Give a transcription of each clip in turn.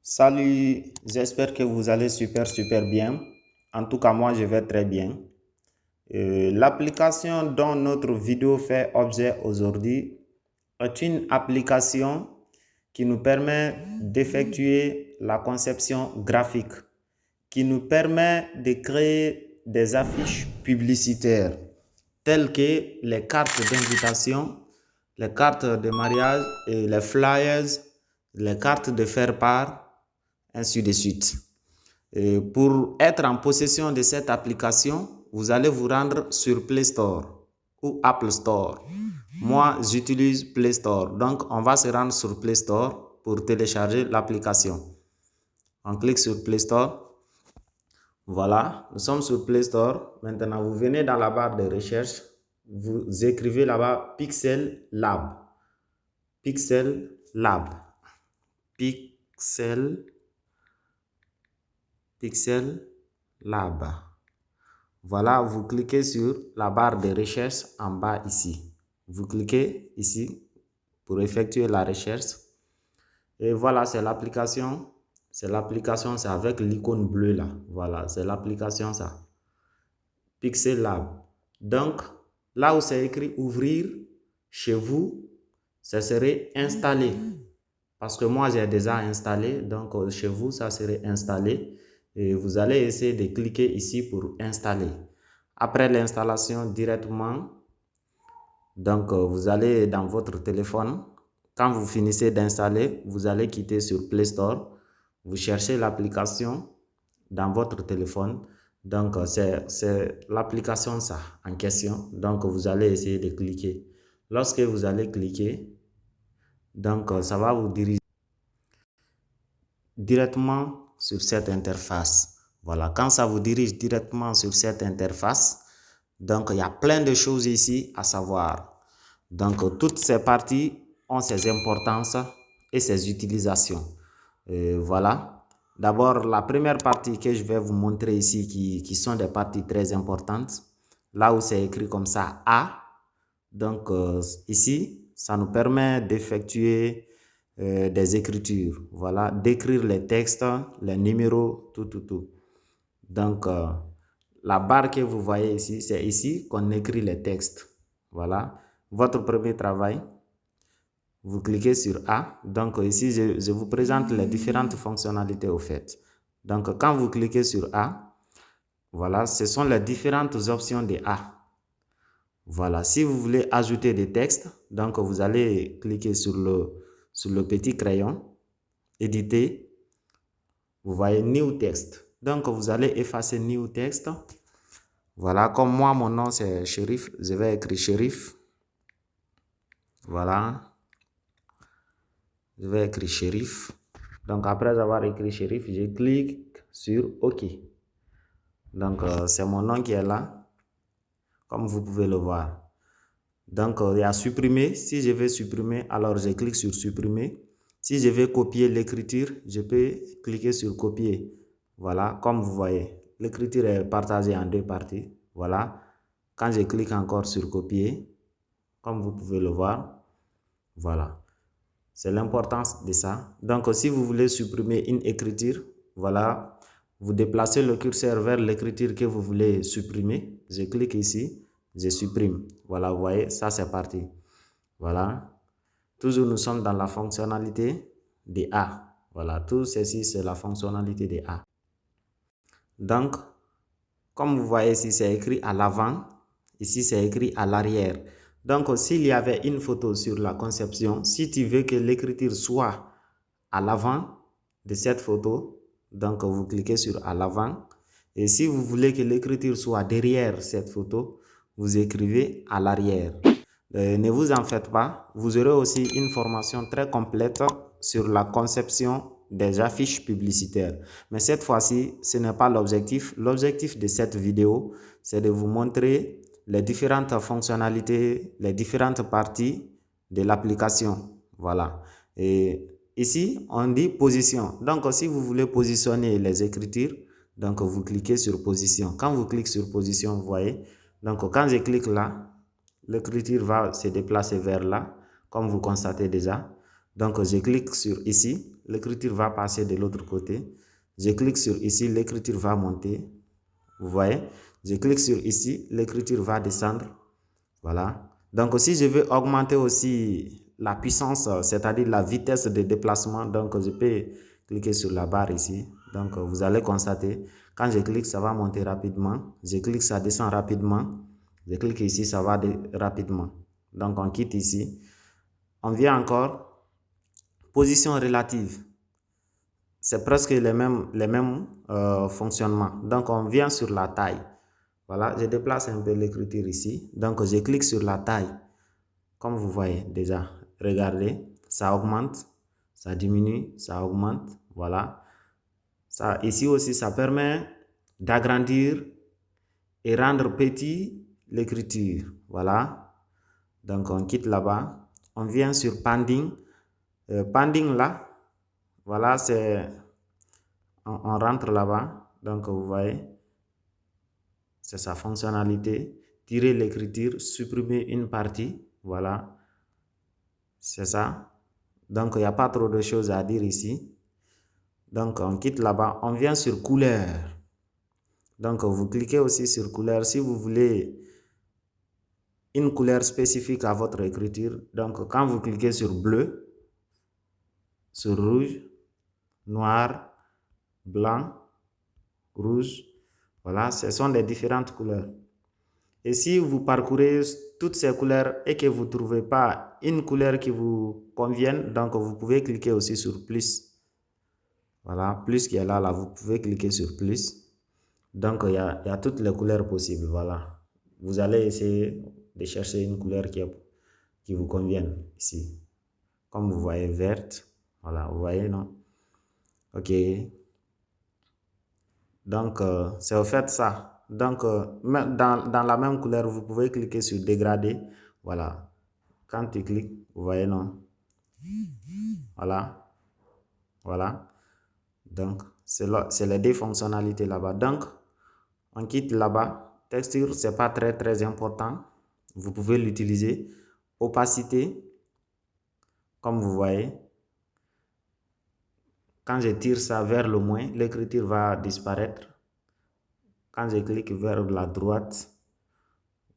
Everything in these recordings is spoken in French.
Salut, j'espère que vous allez super bien. En tout cas, moi, je vais très bien. L'application dont notre vidéo fait objet aujourd'hui est une application qui nous permet d'effectuer la conception graphique, qui nous permet de créer des affiches publicitaires telles que les cartes d'invitation, les cartes de mariage et les flyers, les cartes de faire-part, ainsi de suite. Et pour être en possession de cette application, vous allez vous rendre sur Play Store ou Apple Store. Moi, j'utilise Play Store. Donc, on va se rendre sur Play Store pour télécharger l'application. On clique sur Play Store. Voilà, nous sommes sur Play Store. Maintenant, vous venez dans la barre de recherche. Vous écrivez là-bas Pixel Lab. Pixel Lab. Pixel Lab. Voilà, vous cliquez sur la barre de recherche en bas ici. Vous cliquez ici pour effectuer la recherche. Et voilà, c'est l'application. C'est l'application, c'est avec l'icône bleue là. Voilà, c'est l'application ça. Pixel Lab. Donc, là où c'est écrit ouvrir chez vous, ça serait installé. Parce que moi, j'ai déjà installé. Donc, chez vous, ça serait installé. Et vous allez essayer de cliquer ici pour installer. Après l'installation directement, donc vous allez dans votre téléphone. Quand vous finissez d'installer, vous allez quitter sur Play Store. Vous cherchez l'application dans votre téléphone. Donc c'est l'application ça en question. Donc vous allez essayer de cliquer. Lorsque vous allez cliquer, donc ça va vous diriger directement sur cette interface. Voilà, quand ça vous dirige directement sur cette interface, donc il y a plein de choses ici à savoir. Donc toutes ces parties ont ses importances et ses utilisations. Voilà. D'abord, la première partie que je vais vous montrer ici, qui sont des parties très importantes, là où c'est écrit comme ça A. Donc ici, ça nous permet d'effectuer des écritures, voilà, d'écrire les textes, les numéros, tout. Donc, la barre que vous voyez ici, c'est ici qu'on écrit les textes. Voilà, votre premier travail, vous cliquez sur A. Donc, ici, je vous présente les différentes fonctionnalités au fait. Donc, quand vous cliquez sur A, voilà, ce sont les différentes options de A. Voilà, si vous voulez ajouter des textes, donc vous allez cliquer sur le petit crayon, éditer, vous voyez New Text. Donc vous allez effacer New Text. Voilà, comme moi mon nom c'est Chérif, je vais écrire Chérif. Voilà, je vais écrire Chérif. Donc après avoir écrit Chérif, je clique sur OK. Donc c'est mon nom qui est là, comme vous pouvez le voir. Donc, il y a supprimer. Si je veux supprimer, alors je clique sur supprimer. Si je veux copier l'écriture, je peux cliquer sur copier. Voilà, comme vous voyez, l'écriture est partagée en deux parties. Voilà, quand je clique encore sur copier, comme vous pouvez le voir, voilà, c'est l'importance de ça. Donc, si vous voulez supprimer une écriture, voilà, vous déplacez le curseur vers l'écriture que vous voulez supprimer. Je clique ici. Je supprime. Voilà, vous voyez, ça c'est parti. Voilà. Toujours nous sommes dans la fonctionnalité de A. Voilà, tout ceci c'est la fonctionnalité de A. Donc, comme vous voyez ici, c'est écrit à l'avant. Ici, c'est écrit à l'arrière. Donc, s'il y avait une photo sur la conception, si tu veux que l'écriture soit à l'avant de cette photo, donc vous cliquez sur à l'avant. Et si vous voulez que l'écriture soit derrière cette photo, vous écrivez à l'arrière. Ne vous en faites pas, vous aurez aussi une formation très complète sur la conception des affiches publicitaires. Mais cette fois-ci, ce n'est pas l'objectif. L'objectif de cette vidéo, c'est de vous montrer les différentes fonctionnalités, les différentes parties de l'application. Voilà. Et ici, on dit position. Donc, si vous voulez positionner les écritures, donc vous cliquez sur position. Quand vous cliquez sur position, vous voyez. Donc, quand je clique là, l'écriture va se déplacer vers là, comme vous constatez déjà. Donc, je clique sur ici. l'écriture va passer de l'autre côté. Je clique sur ici, l'écriture va monter. Vous voyez, je clique sur ici, l'écriture va descendre. Voilà. Donc, si je veux augmenter aussi la puissance, c'est-à-dire la vitesse de déplacement, donc je peux cliquer sur la barre ici. Donc, vous allez constater, quand je clique, ça va monter rapidement. Je clique, ça descend rapidement. Je clique ici, ça va rapidement. Donc, on quitte ici. On vient encore. Position relative. C'est presque les mêmes fonctionnements. Donc, on vient sur la taille. Voilà, je déplace un peu l'écriture ici. Donc, je clique sur la taille. Comme vous voyez déjà, regardez, ça augmente, ça diminue, ça augmente. Voilà. Ça, ici aussi, ça permet d'agrandir et rendre petit l'écriture. Voilà. Donc, on quitte là-bas. On vient sur Pending. Pending là, voilà, c'est... On rentre là-bas. Donc, vous voyez, c'est sa fonctionnalité. Tirer l'écriture, supprimer une partie. Voilà. C'est ça. Donc, il n'y a pas trop de choses à dire ici. Donc, on quitte là-bas. On vient sur couleur. Donc, vous cliquez aussi sur couleur. Si vous voulez une couleur spécifique à votre écriture, donc quand vous cliquez sur bleu, sur rouge, noir, blanc, rouge, voilà, ce sont les différentes couleurs. Et si vous parcourez toutes ces couleurs et que vous ne trouvez pas une couleur qui vous convienne, donc vous pouvez cliquer aussi sur plus. Voilà, plus qui est là, vous pouvez cliquer sur plus. Donc, il y a toutes les couleurs possibles. Voilà. Vous allez essayer de chercher une couleur qui vous convienne ici. Comme vous voyez, verte. Voilà, vous voyez, non? OK. Donc, c'est au fait ça. Donc, dans la même couleur, vous pouvez cliquer sur dégrader. Voilà. Quand tu cliques, vous voyez, non? Voilà. Voilà. Donc, c'est les deux fonctionnalités là-bas. Donc, on quitte là-bas. Texture, ce n'est pas très important. Vous pouvez l'utiliser. Opacité, comme vous voyez. Quand je tire ça vers le moins, l'écriture va disparaître. Quand je clique vers la droite,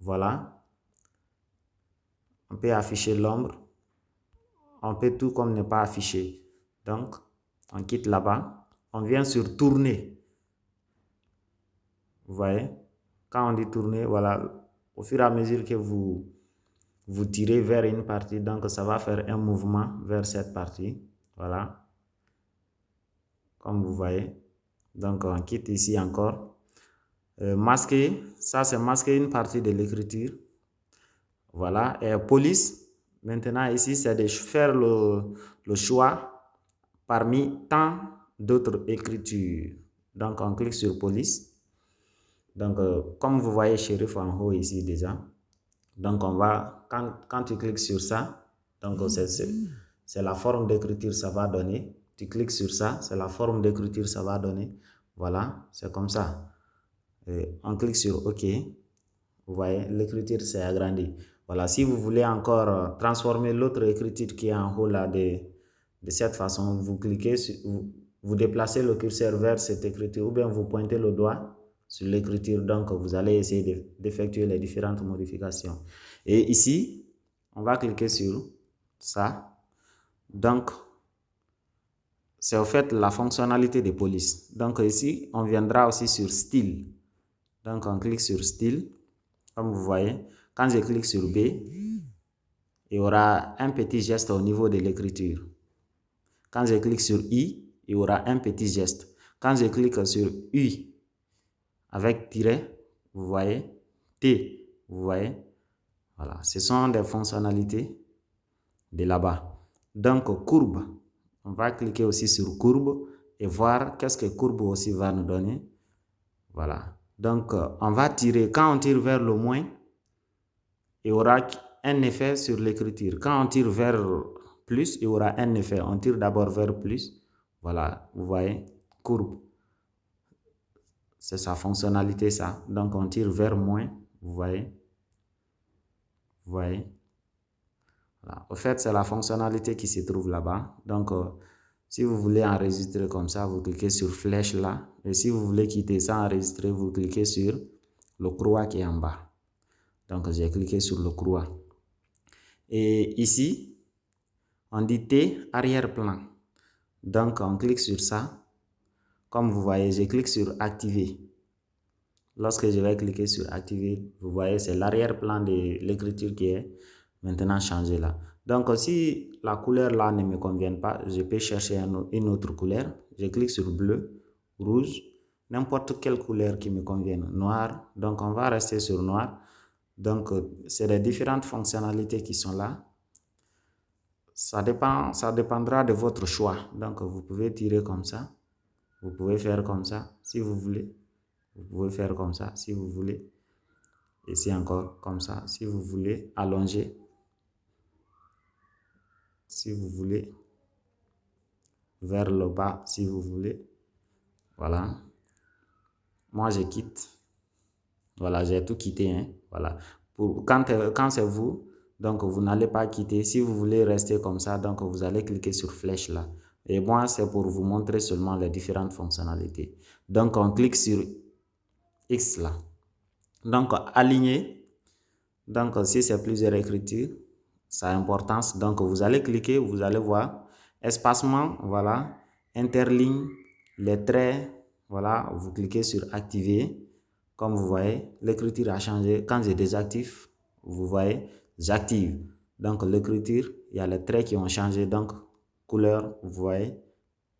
voilà. On peut afficher l'ombre. On peut tout comme ne pas afficher. Donc, on quitte là-bas. On vient sur tourner. Vous voyez? Quand on dit tourner, voilà, au fur et à mesure que vous tirez vers une partie, donc ça va faire un mouvement vers cette partie. Voilà. Comme vous voyez. Donc, on quitte ici encore. Masquer, ça c'est masquer une partie de l'écriture. Voilà. Et police, maintenant ici, c'est de faire le choix parmi tant d'autres écritures. Donc, on clique sur police. Donc, comme vous voyez shérif en haut ici déjà, donc on va, quand tu cliques sur ça, donc c'est la forme d'écriture ça va donner. Tu cliques sur ça, c'est la forme d'écriture ça va donner. Voilà, c'est comme ça. Et on clique sur OK. Vous voyez, l'écriture s'est agrandie. Voilà, si vous voulez encore transformer l'autre écriture qui est en haut là de cette façon, vous cliquez, vous déplacez le curseur vers cette écriture ou bien vous pointez le doigt sur l'écriture, donc vous allez essayer d'effectuer les différentes modifications. Et ici, on va cliquer sur ça. Donc, c'est au fait la fonctionnalité de police. Donc ici, on viendra aussi sur style. Donc on clique sur style. Comme vous voyez, quand je clique sur B, il y aura un petit geste au niveau de l'écriture. Quand je clique sur I, il y aura un petit geste. Quand je clique sur U, avec tiret, vous voyez, T, vous voyez, voilà, ce sont des fonctionnalités de là-bas. Donc, courbe, on va cliquer aussi sur courbe et voir qu'est-ce que courbe aussi va nous donner. Voilà, donc on va tirer, quand on tire vers le moins, il y aura un effet sur l'écriture. Quand on tire vers plus, il y aura un effet. On tire d'abord vers plus, voilà, vous voyez, courbe. C'est sa fonctionnalité, ça. Donc, on tire vers moins. Vous voyez? Vous voyez? Voilà. Au fait, c'est la fonctionnalité qui se trouve là-bas. Donc, Si vous voulez enregistrer comme ça, vous cliquez sur flèche là. Et si vous voulez quitter sans enregistrer, vous cliquez sur le croix qui est en bas. Donc, j'ai cliqué sur le croix. Et ici, on dit T arrière-plan. Donc, on clique sur ça. Comme vous voyez, je clique sur activer. Lorsque je vais cliquer sur activer, vous voyez, c'est l'arrière-plan de l'écriture qui est maintenant changé là. Donc, si la couleur là ne me convient pas, je peux chercher une autre couleur. Je clique sur bleu, rouge, n'importe quelle couleur qui me convienne. Noir, donc on va rester sur noir. Donc, c'est les différentes fonctionnalités qui sont là. Ça dépendra de votre choix. Donc, vous pouvez tirer comme ça. Vous pouvez faire comme ça, si vous voulez. Vous pouvez faire comme ça, si vous voulez. Ici encore, comme ça, si vous voulez. Allonger. Si vous voulez. Vers le bas, si vous voulez. Voilà. Moi, je quitte. Voilà, j'ai tout quitté. Hein. Voilà. Quand c'est vous, donc vous n'allez pas quitter. Si vous voulez rester comme ça, donc vous allez cliquer sur flèche là. Et moi, c'est pour vous montrer seulement les différentes fonctionnalités. Donc, on clique sur X là. Donc, aligner. Donc, si c'est plusieurs écritures, ça a importance. Donc, vous allez cliquer, vous allez voir. Espacement, voilà. Interligne, les traits, voilà. Vous cliquez sur activer. Comme vous voyez, l'écriture a changé. Quand je désactive, vous voyez, j'active. Donc, l'écriture, il y a les traits qui ont changé. Donc, couleur, vous voyez.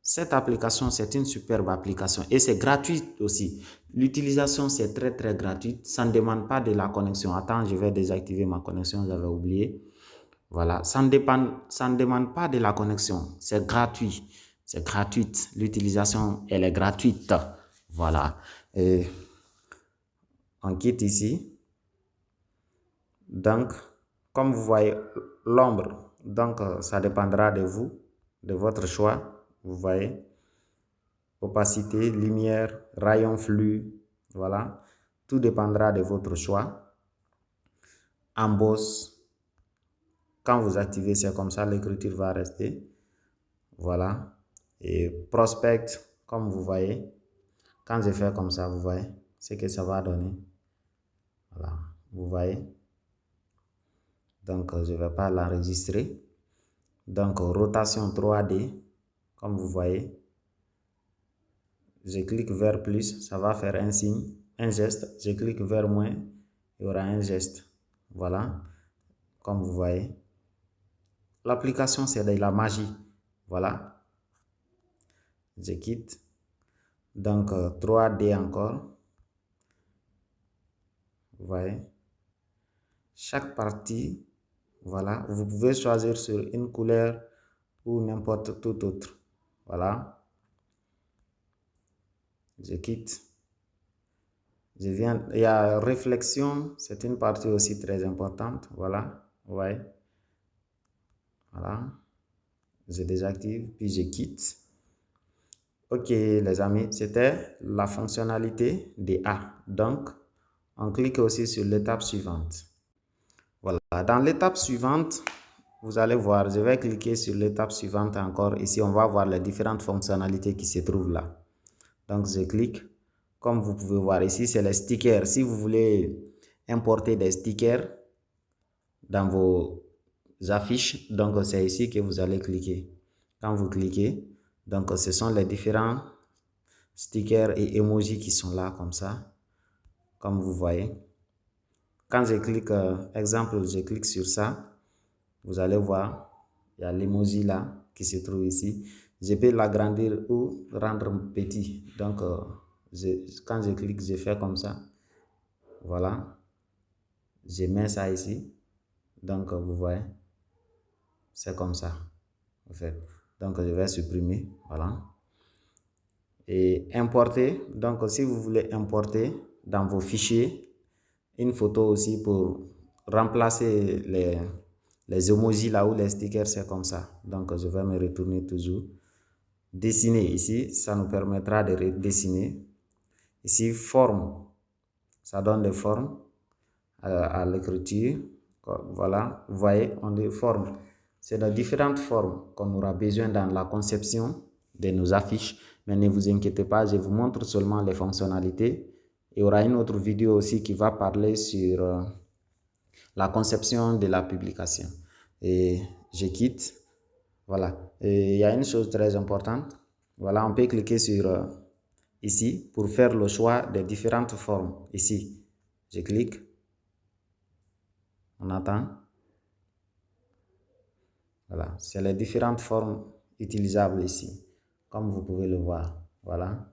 Cette application, c'est une superbe application et c'est gratuit aussi. L'utilisation, c'est très, très gratuite. Ça ne demande pas de la connexion. Attends, je vais désactiver ma connexion, j'avais oublié. Voilà, ça ne demande pas de la connexion. C'est gratuit. C'est gratuite. L'utilisation, elle est gratuite. Voilà. Et on quitte ici. Donc, comme vous voyez, l'ombre, donc ça dépendra de vous, de votre choix. Vous voyez, opacité, lumière, rayon flux, voilà. Tout dépendra de votre choix. Embosse, quand vous activez, c'est comme ça, l'écriture va rester. Voilà. Et prospect, comme vous voyez, quand je fais comme ça, vous voyez ce que ça va donner. Voilà, vous voyez. Donc, je ne vais pas l'enregistrer. Donc, rotation 3D, comme vous voyez. Je clique vers plus, ça va faire un signe, un geste. Je clique vers moins, il y aura un geste. Voilà, comme vous voyez. L'application, c'est de la magie. Voilà. Je quitte. Donc, 3D encore. Vous voyez. Chaque partie, voilà. Vous pouvez choisir sur une couleur ou n'importe tout autre. Voilà. Je quitte. Je viens. Il y a réflexion. C'est une partie aussi très importante. Voilà. Vous voyez. Voilà. Je désactive, puis je quitte. Ok, les amis, c'était la fonctionnalité des A. Donc, on clique aussi sur l'étape suivante. Voilà. Dans l'étape suivante, vous allez voir, je vais cliquer sur l'étape suivante encore. Ici, on va voir les différentes fonctionnalités qui se trouvent là. Donc, je clique. Comme vous pouvez voir ici, c'est les stickers. Si vous voulez importer des stickers dans vos affiches, donc c'est ici que vous allez cliquer. Quand vous cliquez, donc ce sont les différents stickers et emojis qui sont là comme ça, comme vous voyez. Quand je clique, exemple, je clique sur ça, vous allez voir, il y a l'emoji là qui se trouve ici. Je peux l'agrandir ou rendre petit. Donc, quand je clique, je fais comme ça. Voilà. Je mets ça ici. Donc, vous voyez, c'est comme ça. En fait. Donc, je vais supprimer. Voilà. Et importer. Donc, si vous voulez importer dans vos fichiers une photo aussi pour remplacer les emojis là où les stickers, c'est comme ça. Donc, je vais me retourner toujours. Dessiner ici, ça nous permettra de dessiner. Ici, forme, ça donne des formes à l'écriture. Voilà, vous voyez, on dit forme. c'est de différentes formes qu'on aura besoin dans la conception de nos affiches. Mais ne vous inquiétez pas, je vous montre seulement les fonctionnalités. Il y aura une autre vidéo aussi qui va parler sur la conception de la publication. Et je quitte. Voilà. Et il y a une chose très importante. Voilà, on peut cliquer sur ici pour faire le choix des différentes formes. Ici, je clique. On attend. Voilà, c'est les différentes formes utilisables ici, comme vous pouvez le voir. Voilà,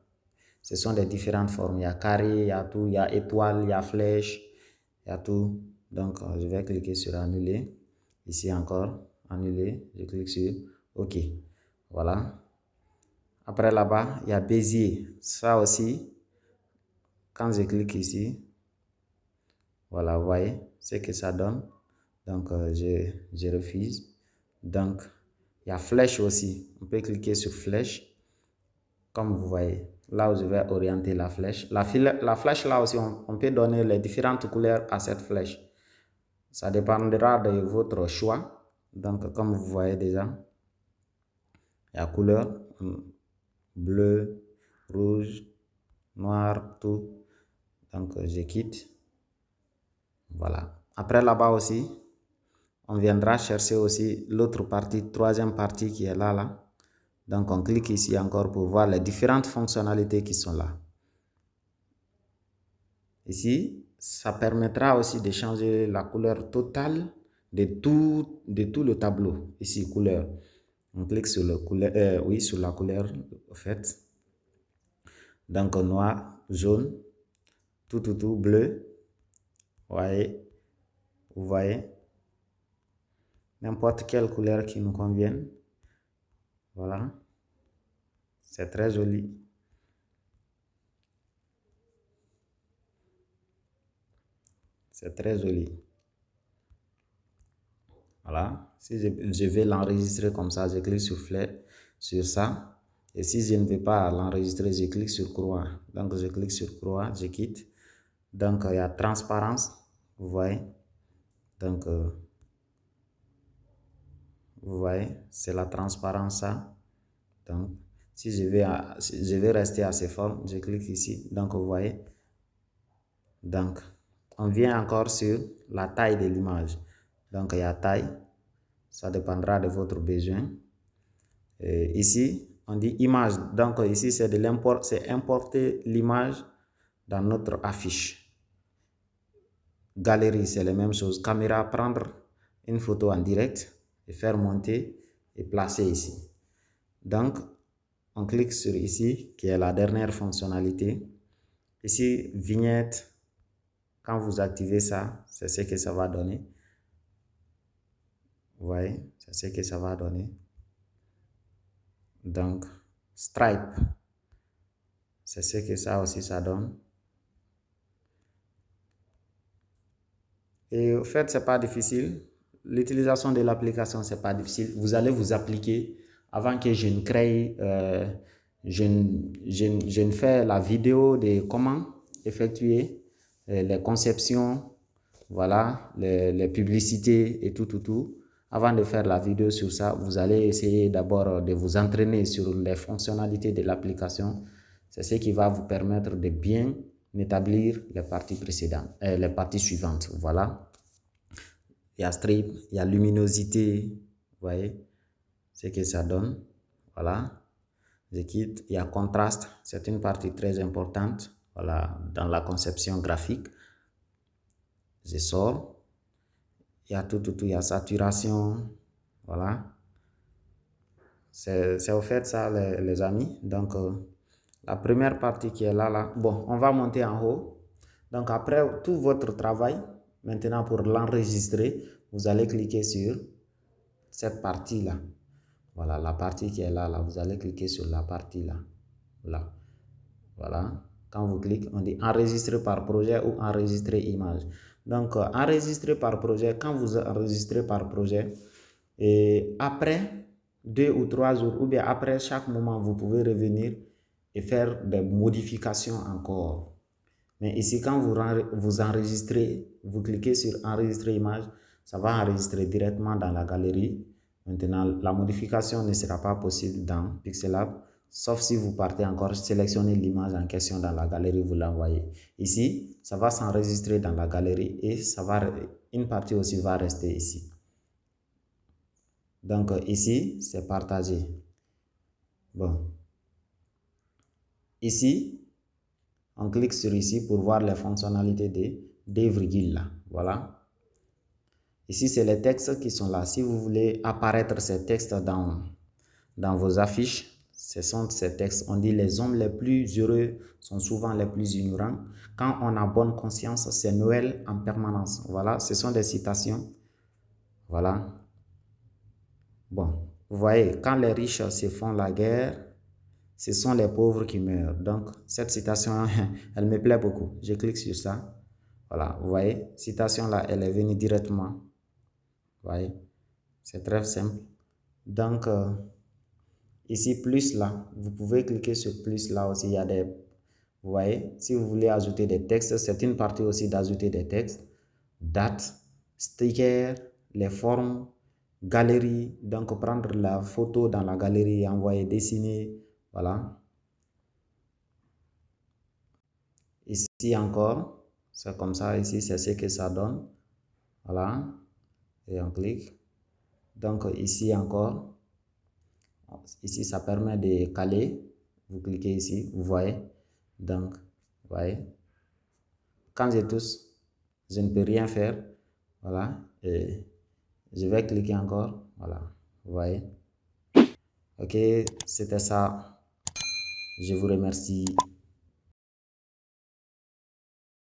ce sont des différentes formes. Il y a carré, il y a tout, il y a étoile, il y a flèche, il y a tout. Donc, je vais cliquer sur annuler. Ici encore, annuler. Je clique sur OK. Voilà. Après là-bas, il y a Bézier. Ça aussi, quand je clique ici, voilà, vous voyez ce que ça donne. Donc, je refuse. Donc, il y a flèche aussi. On peut cliquer sur flèche. Comme vous voyez, là où je vais orienter la flèche. La flèche là aussi, on peut donner les différentes couleurs à cette flèche. Ça dépendra de votre choix. Donc, comme vous voyez déjà, il y a couleur bleu, rouge, noir, tout. Donc, je quitte. Voilà. Après là-bas aussi, on viendra chercher aussi l'autre partie, troisième partie qui est là. Donc, on clique ici encore pour voir les différentes fonctionnalités qui sont là. Ici, ça permettra aussi de changer la couleur totale de tout le tableau. Ici, couleur. On clique sur, sur la couleur, en fait. Donc, noir, jaune, tout, bleu. Vous voyez. N'importe quelle couleur qui nous convienne. Voilà. C'est très joli. C'est très joli. Voilà. Si je vais l'enregistrer comme ça, je clique sur ça. Et si je ne veux pas l'enregistrer, je clique sur croix. Donc, je clique sur croix, je quitte. Donc, il y a transparence. Vous voyez. Donc, vous voyez, c'est la transparence ça. Donc, si je vais rester à ces formes, je clique ici. Donc, vous voyez. Donc, on vient encore sur la taille de l'image. Donc, il y a taille. Ça dépendra de votre besoin. Et ici, on dit image. Donc, ici, c'est importer l'image dans notre affiche. Galerie, c'est la même chose. Caméra, prendre une photo en direct et faire monter et placer ici. Donc, on clique sur ici, qui est la dernière fonctionnalité. Ici, vignette. Quand vous activez ça, c'est ce que ça va donner. Vous voyez, c'est ce que ça va donner. Donc, stripe, c'est ce que ça aussi ça donne. Et au fait, c'est pas difficile. L'utilisation de l'application, c'est pas difficile. Vous allez vous appliquer avant que je ne crée, je ne fais la vidéo de comment effectuer les conceptions, voilà, les publicités et tout. Avant de faire la vidéo sur ça, vous allez essayer d'abord de vous entraîner sur les fonctionnalités de l'application. C'est ce qui va vous permettre de bien établir les parties précédentes, les parties suivantes. Voilà. Il y a strip, il y a luminosité. Vous voyez ce que ça donne. Voilà. Je quitte. Il y a contraste. C'est une partie très importante. Voilà, dans la conception graphique. Je sors. Il y a tout, il y a saturation. Voilà. C'est au fait ça, les amis. Donc, la première partie qui est là. Bon, on va monter en haut. Donc, après tout votre travail, maintenant pour l'enregistrer, vous allez cliquer sur cette partie-là. Voilà, la partie qui est là. Vous allez cliquer sur la partie là. Voilà. Quand vous cliquez, on dit enregistrer par projet ou enregistrer image. Donc, enregistrer par projet, quand vous enregistrez par projet, et après 2 ou 3 jours, ou bien après chaque moment, vous pouvez revenir et faire des modifications encore. Mais ici, quand vous enregistrez, vous cliquez sur enregistrer image, ça va enregistrer directement dans la galerie. Maintenant, la modification ne sera pas possible dans Pixelab, sauf si vous partez encore sélectionner l'image en question dans la galerie, vous l'envoyez. Ici, ça va s'enregistrer dans la galerie et une partie aussi va rester ici. Donc ici, c'est partagé. Bon. Ici, on clique sur ici pour voir les fonctionnalités des virgules là. Voilà. Ici, c'est les textes qui sont là. Si vous voulez apparaître ces textes dans vos affiches, ce sont ces textes. On dit les hommes les plus heureux sont souvent les plus ignorants. Quand on a bonne conscience, c'est Noël en permanence. Voilà, ce sont des citations. Voilà. Bon, vous voyez, quand les riches se font la guerre, ce sont les pauvres qui meurent. Donc, cette citation, elle me plaît beaucoup. Je clique sur ça. Voilà, vous voyez, citation là, elle est venue directement. Vous voyez, c'est très simple. Donc, ici, plus là, vous pouvez cliquer sur plus là aussi. Il y a des, vous voyez, si vous voulez ajouter des textes, c'est une partie aussi d'ajouter des textes. Date, sticker, les formes, galerie. Donc, prendre la photo dans la galerie et envoyer dessiner. Voilà. Ici encore, c'est comme ça. Ici, c'est ce que ça donne. Voilà. Et on clique. Donc, ici encore. Ici, ça permet de caler. Vous cliquez ici, vous voyez. Donc, vous voyez. Quand je touche, je ne peux rien faire. Voilà. Et je vais cliquer encore. Voilà. Vous voyez. Ok, c'était ça. Je vous remercie.